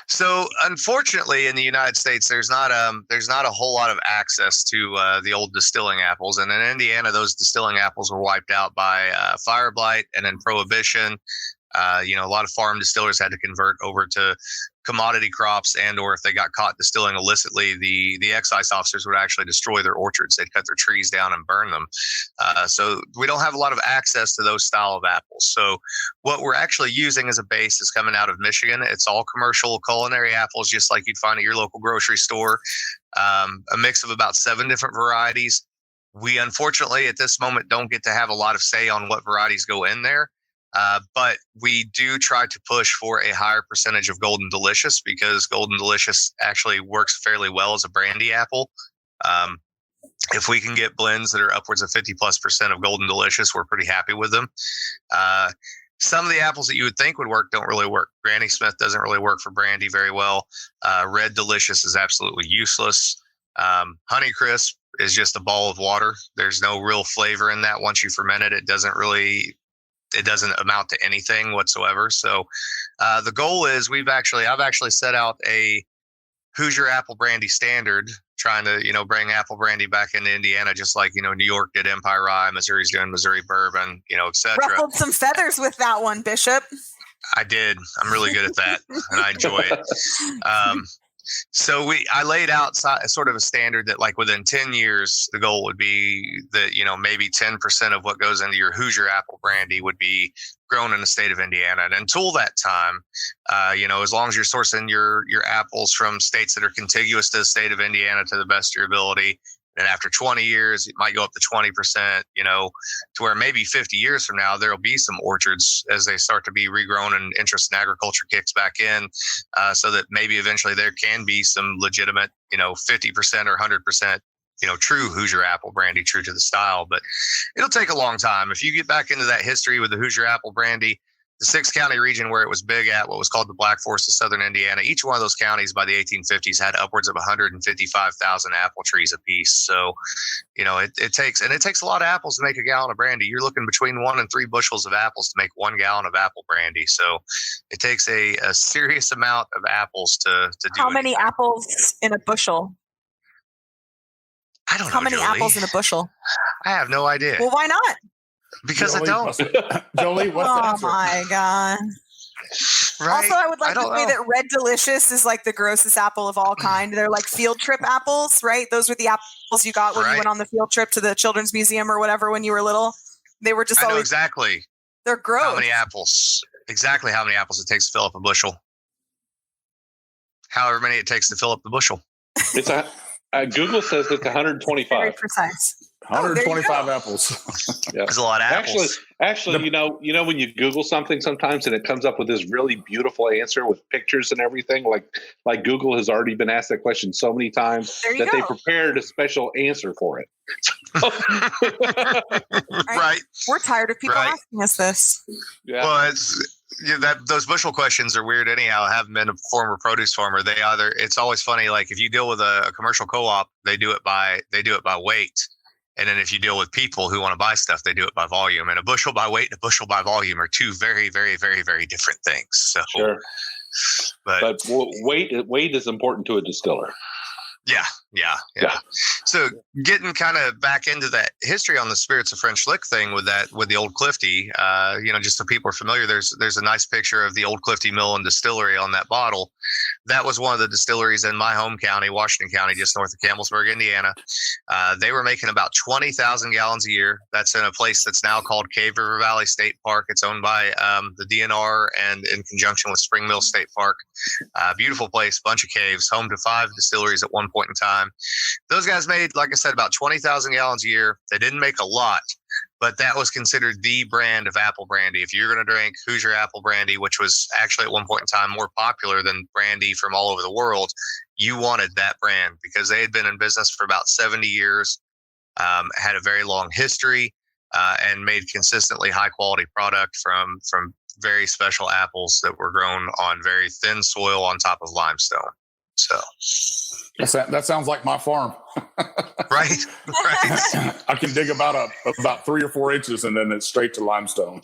So, unfortunately, in the United States, there's not a whole lot of access to the old distilling apples, and in Indiana, those distilling apples were wiped out by fire blight and then prohibition. A lot of farm distillers had to convert over to commodity crops, or if they got caught distilling illicitly, the excise officers would actually destroy their orchards. They'd cut their trees down and burn them. So we don't have a lot of access to those style of apples. So what we're actually using as a base is coming out of Michigan. It's all commercial culinary apples, just like you'd find at your local grocery store. A mix of about 7 different varieties. We unfortunately at this moment don't get to have a lot of say on what varieties go in there. But we do try to push for a higher percentage of Golden Delicious, because Golden Delicious actually works fairly well as a brandy apple. If we can get blends that are upwards of 50+% of Golden Delicious, we're pretty happy with them. Some of the apples that you would think would work don't really work. Granny Smith doesn't really work for brandy very well. Red Delicious is absolutely useless. Honeycrisp is just a ball of water. There's no real flavor in that. Once you ferment it, it doesn't amount to anything whatsoever. So the goal is I've actually set out a Hoosier apple brandy standard, trying to, bring apple brandy back into Indiana, just like, New York did Empire Rye, Missouri's doing Missouri Bourbon, et cetera. Ruffled some feathers with that one, Bishop. I did. I'm really good at that, and I enjoy it. So I laid out sort of a standard that, like, within 10 years, the goal would be that, maybe 10% of what goes into your Hoosier apple brandy would be grown in the state of Indiana. And until that time, as long as you're sourcing your apples from states that are contiguous to the state of Indiana to the best of your ability, and after 20 years, it might go up to 20%, to where maybe 50 years from now, there'll be some orchards as they start to be regrown and interest in agriculture kicks back in, so that maybe eventually there can be some legitimate, 50% or 100%, true Hoosier apple brandy, true to the style. But it'll take a long time. If you get back into that history with the Hoosier apple brandy, the 6-county region where it was big at, what was called the Black Forest of Southern Indiana, each one of those counties by the 1850s had upwards of 155,000 apple trees apiece. So, it takes a lot of apples to make a gallon of brandy. You're looking between 1 and 3 bushels of apples to make 1 gallon of apple brandy. So it takes a serious amount of apples to do. How many apples in a bushel? I don't know. How many Jolee. apples in a bushel? I have no idea. Well, why not? Because Jolee, I don't. Jolee, what's the answer? Oh my God. Right? Also, I would like to say that Red Delicious is like the grossest apple of all kind. They're like field trip apples, right? Those were the apples you got when you went on the field trip to the Children's Museum or whatever when you were little. They were just I know exactly. They're gross. How many apples? Exactly how many apples it takes to fill up a bushel. However many it takes to fill up the bushel. It's Google says it's 125. Very precise. 125 apples. Yeah. There's a lot of apples. Actually, when you Google something sometimes and it comes up with this really beautiful answer with pictures and everything, like Google has already been asked that question so many times that they prepared a special answer for it. Right. We're tired of people asking us this. Yeah. Well, those bushel questions are weird anyhow. I haven't been a former produce farmer. It's always funny. Like if you deal with a commercial co-op, they do it by weight. And then if you deal with people who want to buy stuff, they do it by volume. And a bushel by weight and a bushel by volume are two very, very, very, very different things. So, sure. But weight is important to a distiller. Yeah, Yeah. So getting kind of back into that history on the Spirits of French Lick thing with the old Clifty, just so people are familiar, there's a nice picture of the old Clifty Mill and Distillery on that bottle. That was one of the distilleries in my home county, Washington County, just north of Campbellsburg, Indiana. They were making about 20,000 gallons a year. That's in a place that's now called Cave River Valley State Park. It's owned by the DNR and in conjunction with Spring Mill State Park. Beautiful place, bunch of caves, home to 5 distilleries at one point in time. Those guys made, like I said, about 20,000 gallons a year. They didn't make a lot, but that was considered the brand of apple brandy. If you're going to drink Hoosier apple brandy, which was actually at one point in time more popular than brandy from all over the world, you wanted that brand because they had been in business for about 70 years, had a very long history, and made consistently high quality product from very special apples that were grown on very thin soil on top of limestone. So that sounds like my farm. right. I can dig about 3 or 4 inches and then it's straight to limestone.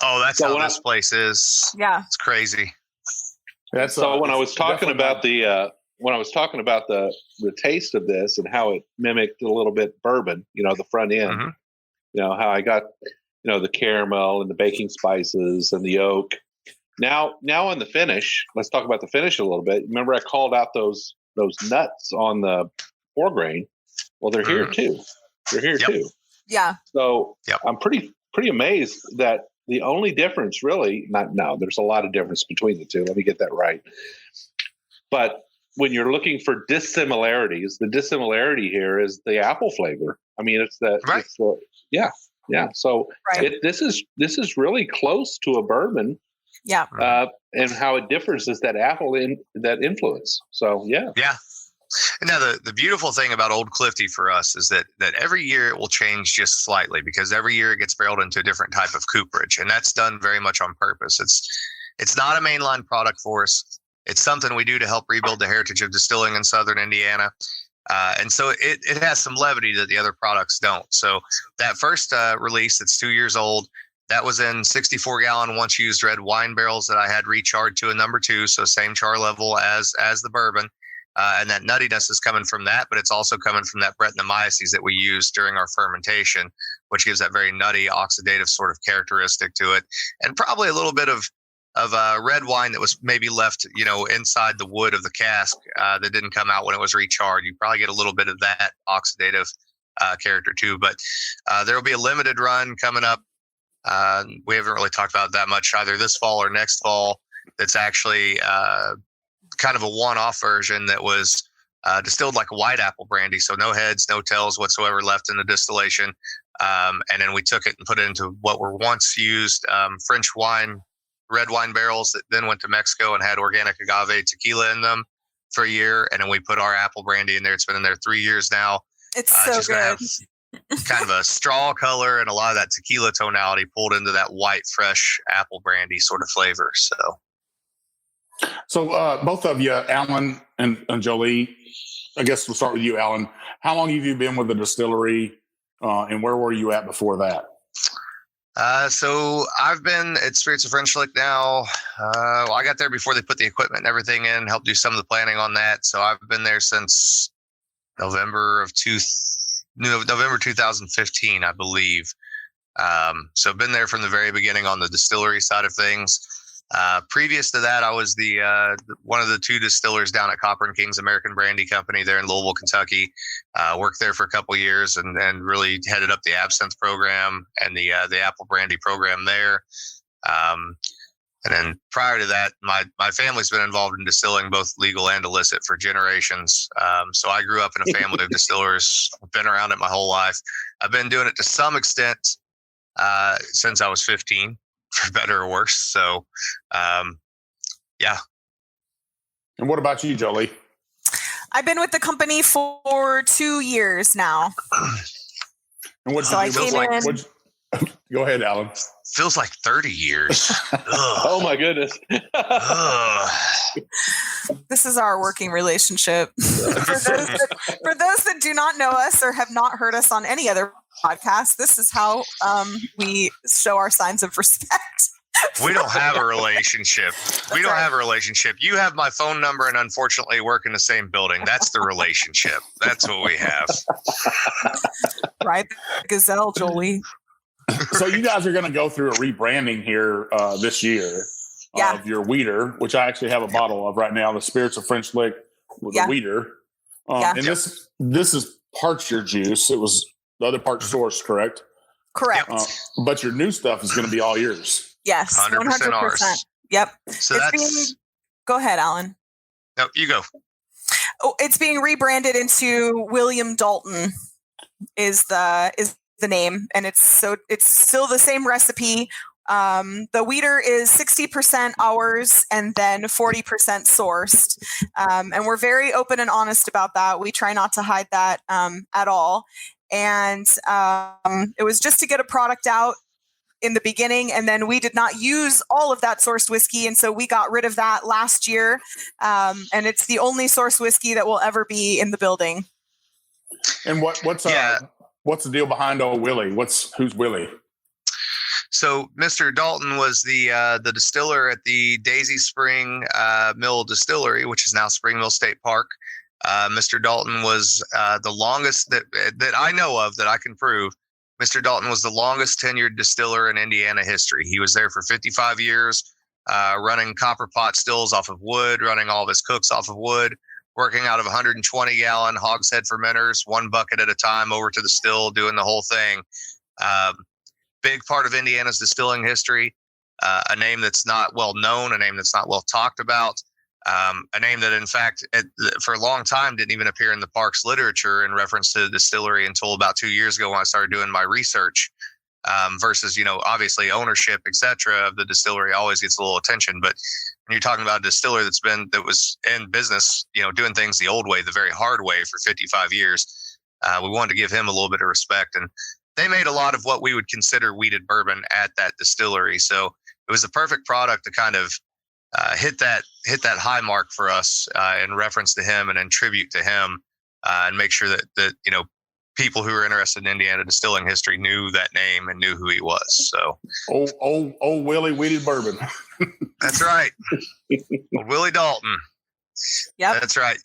Oh, that's how this place is. Yeah, it's crazy. So when I was talking about the taste of this and how it mimicked a little bit bourbon, the front end, how I got the caramel and the baking spices and the oak. Now on the finish, let's talk about the finish a little bit. Remember, I called out those nuts on the 4-grain. Well, they're here too. They're here too. Yeah. So I'm pretty amazed that the only difference, really, there's a lot of difference between the two. Let me get that right. But when you're looking for dissimilarities, the dissimilarity here is the apple flavor. I mean, it's the right. Yeah. So this is really close to a bourbon. Yeah. And how it differs is that apple in that influence. So yeah. And now the beautiful thing about Old Clifty for us is that every year it will change just slightly because every year it gets barreled into a different type of cooperage, and that's done very much on purpose. It's not a mainline product for us. It's something we do to help rebuild the heritage of distilling in Southern Indiana. And so it has some levity that the other products don't. So that first release, it's 2 years old. That was in 64-gallon once used red wine barrels that I had recharred to a number 2, so same char level as the bourbon. And that nuttiness is coming from that, but it's also coming from that Brettanomyces that we use during our fermentation, which gives that very nutty oxidative sort of characteristic to it, and probably a little bit of red wine that was maybe left, inside the wood of the cask that didn't come out when it was recharred. You probably get a little bit of that oxidative character too. But there will be a limited run coming up. We haven't really talked about it that much either this fall or next fall. That's actually kind of a one-off version that was distilled like a white apple brandy. So no heads, no tails whatsoever left in the distillation. And then we took it and put it into what were once used French wine, red wine barrels that then went to Mexico and had organic agave tequila in them for a year. And then we put our apple brandy in there. It's been in there 3 years now. It's so good. Kind of a straw color and a lot of that tequila tonality pulled into that white, fresh apple brandy sort of flavor. So both of you, Alan and Jolee, I guess we'll start with you, Alan. How long have you been with the distillery, and where were you at before that? So I've been at Spirits of French Lick now. I got there before they put the equipment and everything in, helped do some of the planning on that. So I've been there since November 2015, I believe. So I've been there from the very beginning on the distillery side of things. Previous to that, I was the one of the 2 distillers down at Copper and Kings American Brandy Company there in Louisville, Kentucky. Worked there for a couple of years and really headed up the absinthe program and the apple brandy program there. And then prior to that, my family's been involved in distilling, both legal and illicit, for generations. So I grew up in a family of distillers. I've been around it my whole life. I've been doing it to some extent since I was 15. For better or worse. So, yeah. And what about you, Jolee? I've been with the company for 2 years now. And what did you do? Go ahead, Alan. Feels like 30 years. Oh my goodness. This is our working relationship. For those that do not know us or have not heard us on any other podcast, this is how we show our signs of respect. We don't have a relationship. We don't have a relationship. You have my phone number and unfortunately work in the same building. That's the relationship. That's what we have. Right. Gazelle, Jolee. So you guys are going to go through a rebranding here this year of your weeder, which I actually have a bottle of right now, the Spirits of French Lick with a weeder. And this is part your juice. It was the other part sourced, correct? Correct. But your new stuff is going to be all yours. Yes, 100%. ours. Yep. So Go ahead, Alan. No, you go. Oh, it's being rebranded into William Dalton is the name, and it's still the same recipe. The weeder is 60% ours and then 40% sourced. And we're very open and honest about that. We try not to hide that at all. And it was just to get a product out in the beginning, and then we did not use all of that sourced whiskey, and so we got rid of that last year. And it's the only sourced whiskey that will ever be in the building. And what's the deal behind old Willie? Who's Willie? So Mr. Dalton was the distiller at the Daisy Spring Mill Distillery, which is now Spring Mill State Park. Mr. Dalton was the longest that I know of, that I can prove. Mr. Dalton was the longest tenured distiller in Indiana history. He was there for 55 years, running copper pot stills off of wood, running all of his cooks off of wood, working out of 120-gallon hogshead fermenters, 1 bucket at a time over to the still, doing the whole thing. Big part of Indiana's distilling history, a name that's not well known, a name that's not well talked about, a name that, in fact, for a long time didn't even appear in the park's literature in reference to the distillery until about 2 years ago when I started doing my research. Versus, obviously ownership, etc. of the distillery always gets a little attention. But when you're talking about a distiller that was in business, doing things the old way, the very hard way for 55 years, we wanted to give him a little bit of respect. And they made a lot of what we would consider weeded bourbon at that distillery. So it was the perfect product to kind of hit that high mark for us in reference to him and in tribute to him, and make sure that people who were interested in Indiana distilling history knew that name and knew who he was. So old Willie weeded bourbon. That's right. Willie Dalton. Yep. That's right.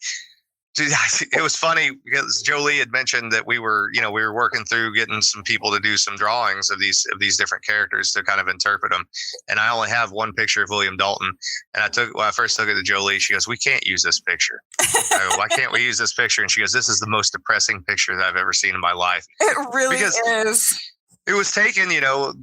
Dude, it was funny because Jolee had mentioned that we were working through getting some people to do some drawings of these different characters to kind of interpret them. And I only have one picture of William Dalton. And when I first took it to Jolee, she goes, "We can't use this picture." I go, "Why can't we use this picture?" And she goes, "This is the most depressing picture that I've ever seen in my life." It really is. It was taken,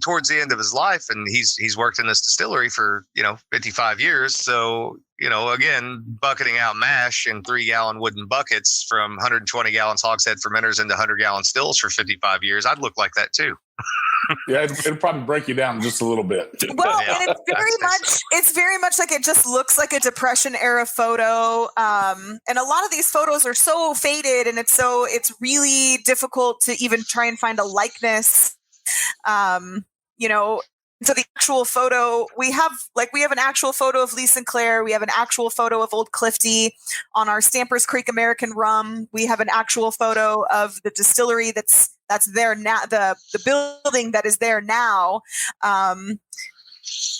towards the end of his life, and he's worked in this distillery for 55 years. So again, bucketing out mash in 3-gallon wooden buckets from 120 gallons hogshead fermenters into 100-gallon stills for 55 years, I'd look like that too. Yeah, it'll probably break you down just a little bit. Well, and it's very much like it just looks like a Depression era photo. And a lot of these photos are so faded, and it's really difficult to even try and find a likeness. So the actual photo, we have an actual photo of Lee Sinclair. We have an actual photo of Old Clifty on our Stampers Creek American Rum. We have an actual photo of the distillery that's there now, the building that is there now.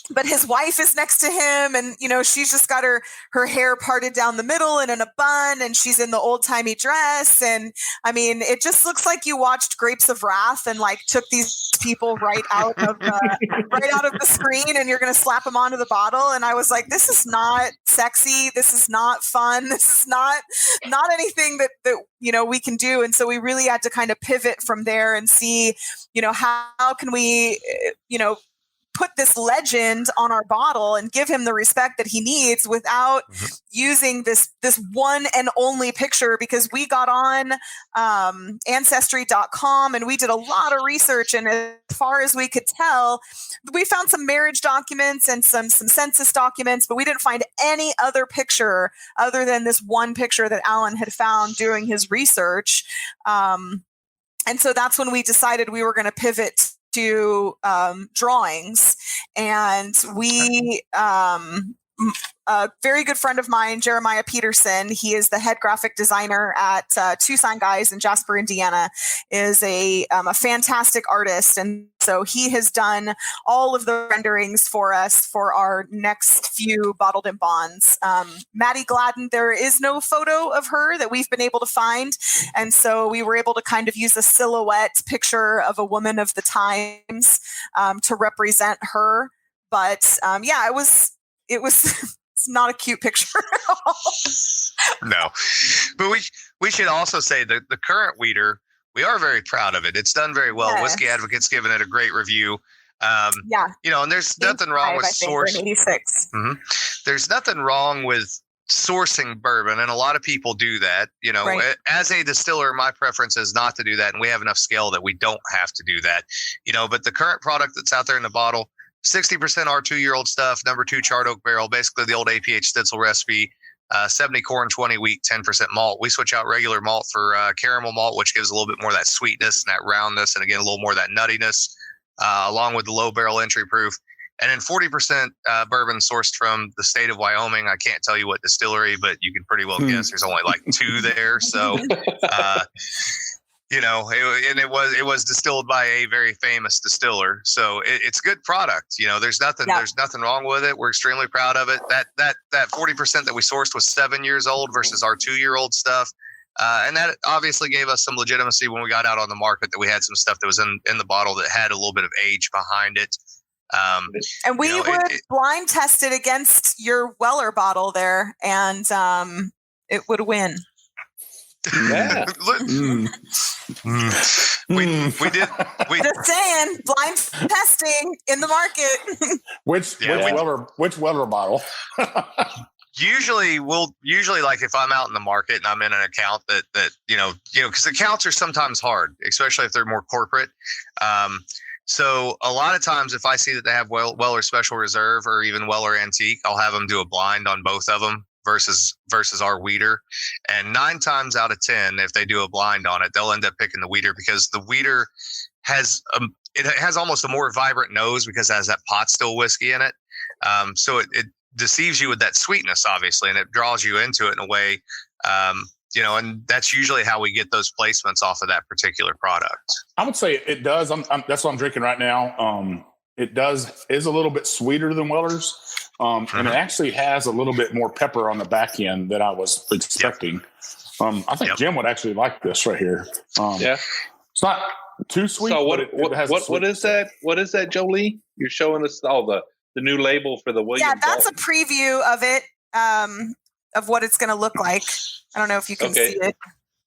But his wife is next to him, and she's just got her hair parted down the middle and in a bun, and she's in the old-timey dress. And I mean, it just looks like you watched Grapes of Wrath and took these people right out of the screen, and you're going to slap them onto the bottle. And I was like, this is not sexy. This is not fun. This is not anything that we can do. And so we really had to kind of pivot from there and see, how can we, put this legend on our bottle and give him the respect that he needs without using this one and only picture, because we got on ancestry.com and we did a lot of research, and as far as we could tell, we found some marriage documents and some census documents, but we didn't find any other picture other than this one picture that Alan had found doing his research. And so that's when we decided we were going to pivot to drawings, and we a very good friend of mine, Jeremiah Peterson. He is the head graphic designer at Tucson Guys in Jasper, Indiana, is a fantastic artist. And so he has done all of the renderings for us for our next few Bottled in Bonds. Maddie Gladden, there is no photo of her that we've been able to find. And so we were able to kind of use a silhouette picture of a woman of the times to represent her. But it was it's not a cute picture at all. No, but we should also say that the current weeder, we are very proud of it. It's done very well. Yes. Whiskey Advocate's given it a great review. Yeah, And there's nothing wrong with sourcing. 86. Mm-hmm. There's nothing wrong with sourcing bourbon, and a lot of people do that. Right. As a distiller, my preference is not to do that, and we have enough scale that we don't have to do that. But the current product that's out there in the bottle, 60% our 2-year-old stuff, number 2 charred oak barrel, basically the old APH Stitzel recipe, 70 corn, 20 wheat, 10% malt. We switch out regular malt for caramel malt, which gives a little bit more of that sweetness and that roundness, and again, a little more of that nuttiness, along with the low barrel entry proof. And then 40% bourbon sourced from the state of Wyoming. I can't tell you what distillery, but you can pretty well guess. There's only like 2 there. So, it was distilled by a very famous distiller. So it's good product. There's nothing wrong with it. We're extremely proud of it. That 40% that we sourced was 7 years old versus our 2-year-old stuff. And that obviously gave us some legitimacy when we got out on the market, that we had some stuff that was in the bottle that had a little bit of age behind it. And we would blind test it against your Weller bottle there, and it would win. Yeah. We did. Just saying, blind testing in the market. Which Weller bottle? Usually like if I'm out in the market and I'm in an account that because accounts are sometimes hard, especially if they're more corporate. So a lot of times if I see that they have Weller Special Reserve or even Weller Antique, I'll have them do a blind on both of them versus our weeder. And 9 times out of 10, if they do a blind on it, they'll end up picking the weeder, because the weeder has almost a more vibrant nose because it has that pot still whiskey in it. So it deceives you with that sweetness, obviously, and it draws you into it in a way, and that's usually how we get those placements off of that particular product. I would say it does. That's what I'm drinking right now. It is a little bit sweeter than Weller's, and it actually has a little bit more pepper on the back end than I was expecting. Yep. I think Jim would actually like this right here. It's not too sweet. So but it has what is that? What is that, Jolee? You're showing us all the new label for the William. Yeah, that's Dalton. a preview of it, of what it's going to look like. I don't know if you can see it.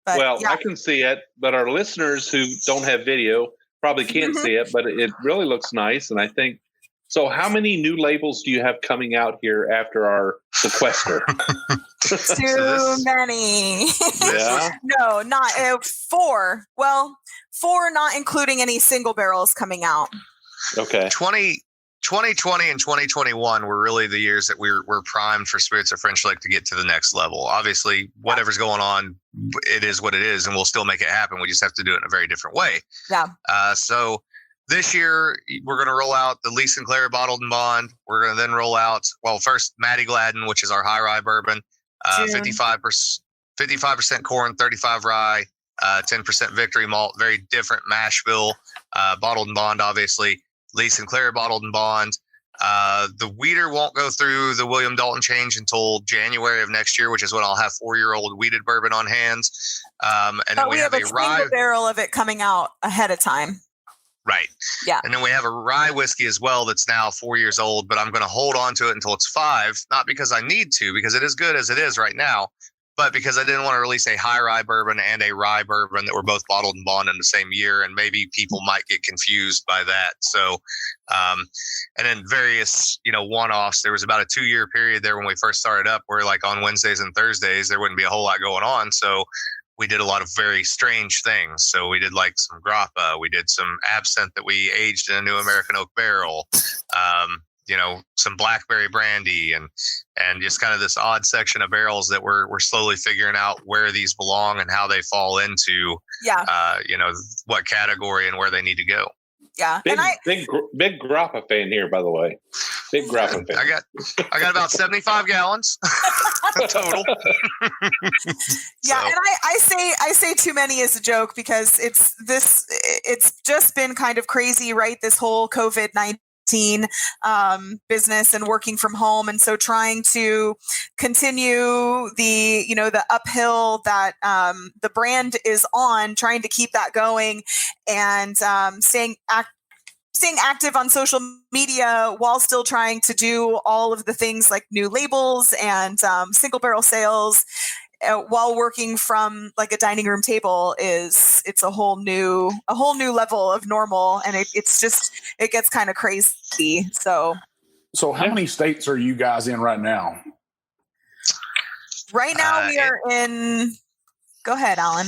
But I can see it, but our listeners who don't have video probably can't see it, but it really looks nice. And I think, so how many new labels do you have coming out here after our sequester? Too many. Yeah. No, not 4. Well, 4, not including any single barrels coming out. Okay. 2020 and 2021 were really the years that we're primed for Spirits of French Lick to get to the next level. Obviously, whatever's going on, it is what it is, and we'll still make it happen. We just have to do it in a very different way. Yeah. So this year, we're going to roll out the Lee Sinclair Bottled in Bond. We're going to then roll out, first, Maddie Gladden, which is our high rye bourbon, 55% corn, 35 rye, 10% Victory Malt, very different mash bill, Bottled in Bond, obviously. Lee Sinclair Bottled in Bond. The weeder won't go through the William Dalton change until January of next year, which is when I'll have 4-year-old weeded bourbon on hands. And then we have a rye barrel of it coming out ahead of time. Right. Yeah. And then we have a rye whiskey as well that's now 4 years old, but I'm going to hold on to it until it's 5, not because I need to, because it is good as it is right now, but because I didn't want to release a high rye bourbon and a rye bourbon that were both bottled in bond in the same year, and maybe people might get confused by that. So, and then various, one-offs. There was about a 2-year period there when we first started up where, like, on Wednesdays and Thursdays, there wouldn't be a whole lot going on. So we did a lot of very strange things. So we did like some grappa, we did some absinthe that we aged in a new American oak barrel, some blackberry brandy, and just kind of this odd section of barrels that we're slowly figuring out where these belong and how they fall into, what category and where they need to go. Yeah. Big grappa fan here, by the way. Big grappa fan. I got about 75 gallons total. Yeah, and I say too many as a joke because it's just been kind of crazy, right? This whole COVID-19 business and working from home, and so trying to continue the uphill that the brand is on, trying to keep that going, and staying active on social media while still trying to do all of the things like new labels and single barrel sales while working from like a dining room table it's a whole new level of normal, and it gets kind of crazy. So how many states are you guys in right now? Right now we are in. Go ahead, Alan.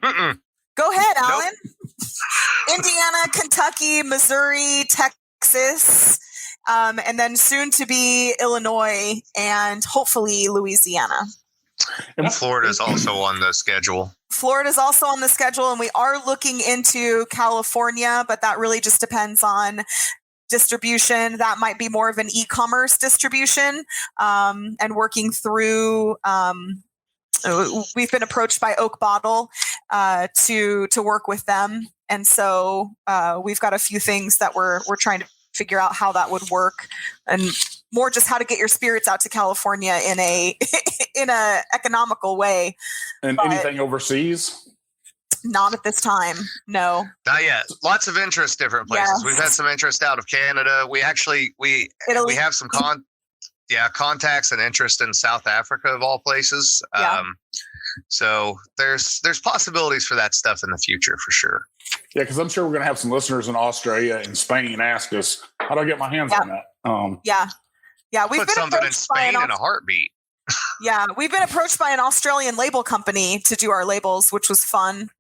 Go ahead, Alan. Nope. Indiana, Kentucky, Missouri, Texas, and then soon to be Illinois and hopefully Louisiana. And Florida is also on the schedule. Florida's also on the schedule, and we are looking into California, but that really just depends on distribution. That might be more of an e-commerce distribution, and working through. We've been approached by Oak Bottle to work with them, and so we've got a few things that we're trying to figure out how that would work, and more just how to get your spirits out to California in a economical way. And anything overseas? Not at this time. No. Not yet. Lots of interest, different places. Yes. We've had some interest out of Canada. We actually we have some contacts and interest in South Africa of all places. Yeah. So there's possibilities for that stuff in the future for sure. Yeah, because I'm sure we're going to have some listeners in Australia and Spain ask us, how do I get my hands on that? Yeah, we've put been something in Spain in a heartbeat. Yeah, we've been approached by an Australian label company to do our labels, which was fun.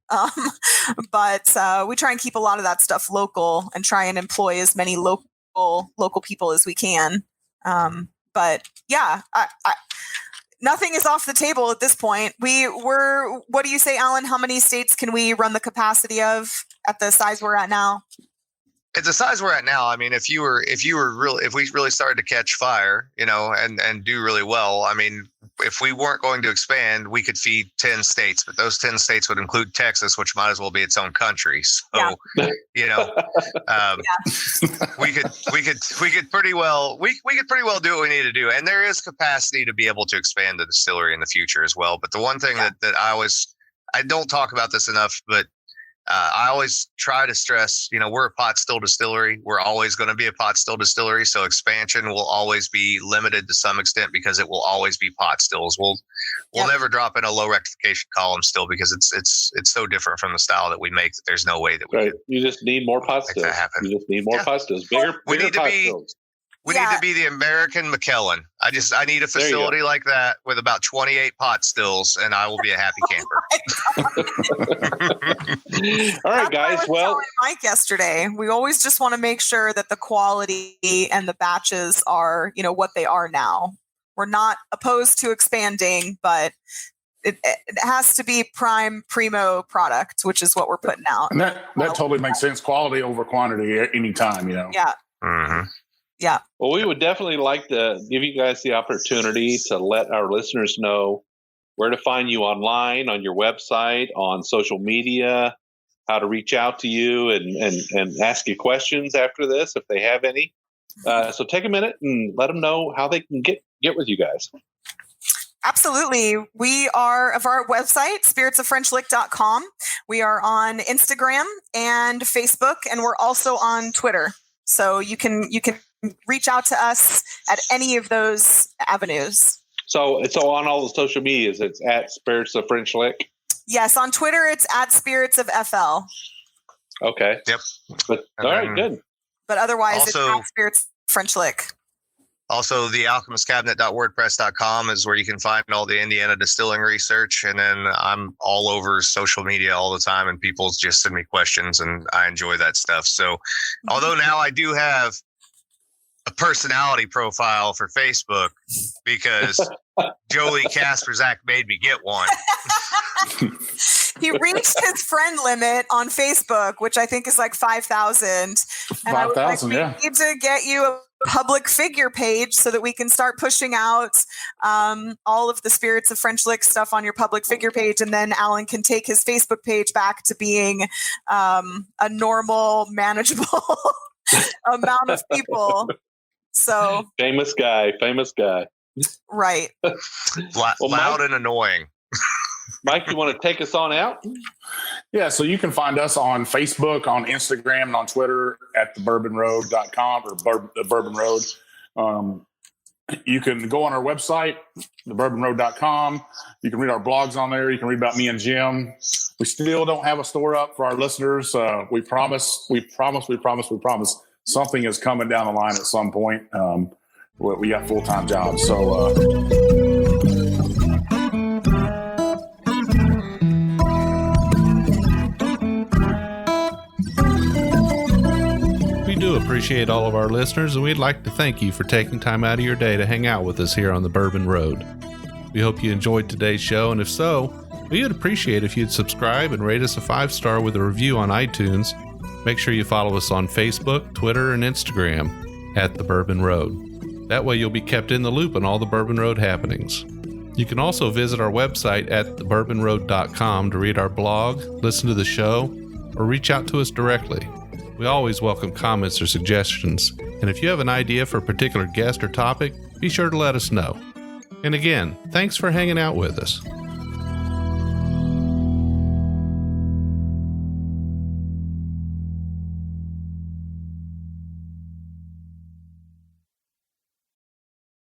But we try and keep a lot of that stuff local and try and employ as many local people as we can. But yeah, nothing is off the table at this point. What do you say, Alan? How many states can we run the capacity of at the size we're at now? At the size we're at now, I mean, if we really started to catch fire, and do really well, I mean, if we weren't going to expand, we could feed 10 states, but those 10 states would include Texas, which might as well be its own country. So, we could pretty well do what we need to do. And there is capacity to be able to expand the distillery in the future as well. But the one thing that I don't talk about this enough, but I always try to stress, we're a pot still distillery. We're always going to be a pot still distillery. So expansion will always be limited to some extent because it will always be pot stills. We'll never drop in a low rectification column still because it's so different from the style that we make that there's no way that we can. You just need more pot stills. You just need more pot stills. Bigger pot stills. We need to be the American McKellen. I need a facility like that with about 28 pot stills, and I will be a happy camper. All right, guys. Well, telling Mike yesterday, we always just want to make sure that the quality and the batches are, what they are now. We're not opposed to expanding, but it has to be primo product, which is what we're putting out. And that totally makes sense. Quality over quantity anytime, Yeah. Mm-hmm. Yeah. Well, we would definitely like to give you guys the opportunity to let our listeners know where to find you online, on your website, on social media, how to reach out to you and ask you questions after this if they have any. So take a minute and let them know how they can get with you guys. Absolutely. We are of our website, spiritsofFrenchlick.com. We are on Instagram and Facebook, and we're also on Twitter. So you can reach out to us at any of those avenues. So on all the social medias, it's at Spirits of French Lick. Yes, on Twitter, it's at Spirits of FL. Okay. Yep. But, all right, good. But otherwise, it's at Spirits of French Lick. Also, the alchemistcabinet.wordpress.com is where you can find all the Indiana distilling research. And then I'm all over social media all the time, and people just send me questions, and I enjoy that stuff. So although now I do have a personality profile for Facebook because Jolee Kasprazak made me get one. he reached his friend limit on Facebook, which I think is like 5,000. And I was like, 5,000, we yeah. need to get you a public figure page so that we can start pushing out all of the Spirits of French Lick stuff on your public figure page. And then Alan can take his Facebook page back to being a normal, manageable amount of people. So famous guy. Right. Loud and annoying. Mike, you want to take us on out? Yeah, so you can find us on Facebook, on Instagram, and on Twitter at thebourbonroad.com or the Bourbon Road. You can go on our website, thebourbonroad.com. You can read our blogs on there. You can read about me and Jim. We still don't have a store up for our listeners. We promise. Something is coming down the line at some point. We got full-time jobs. So, We do appreciate all of our listeners, and we'd like to thank you for taking time out of your day to hang out with us here on the Bourbon Road. We hope you enjoyed today's show, and if so, we would appreciate if you'd subscribe and rate us a 5-star with a review on iTunes. Make sure you follow us on Facebook, Twitter, and Instagram at the Bourbon Road. That way you'll be kept in the loop on all the Bourbon Road happenings. You can also visit our website at thebourbonroad.com to read our blog, listen to the show, or reach out to us directly. We always welcome comments or suggestions, and if you have an idea for a particular guest or topic, be sure to let us know. And again, thanks for hanging out with us.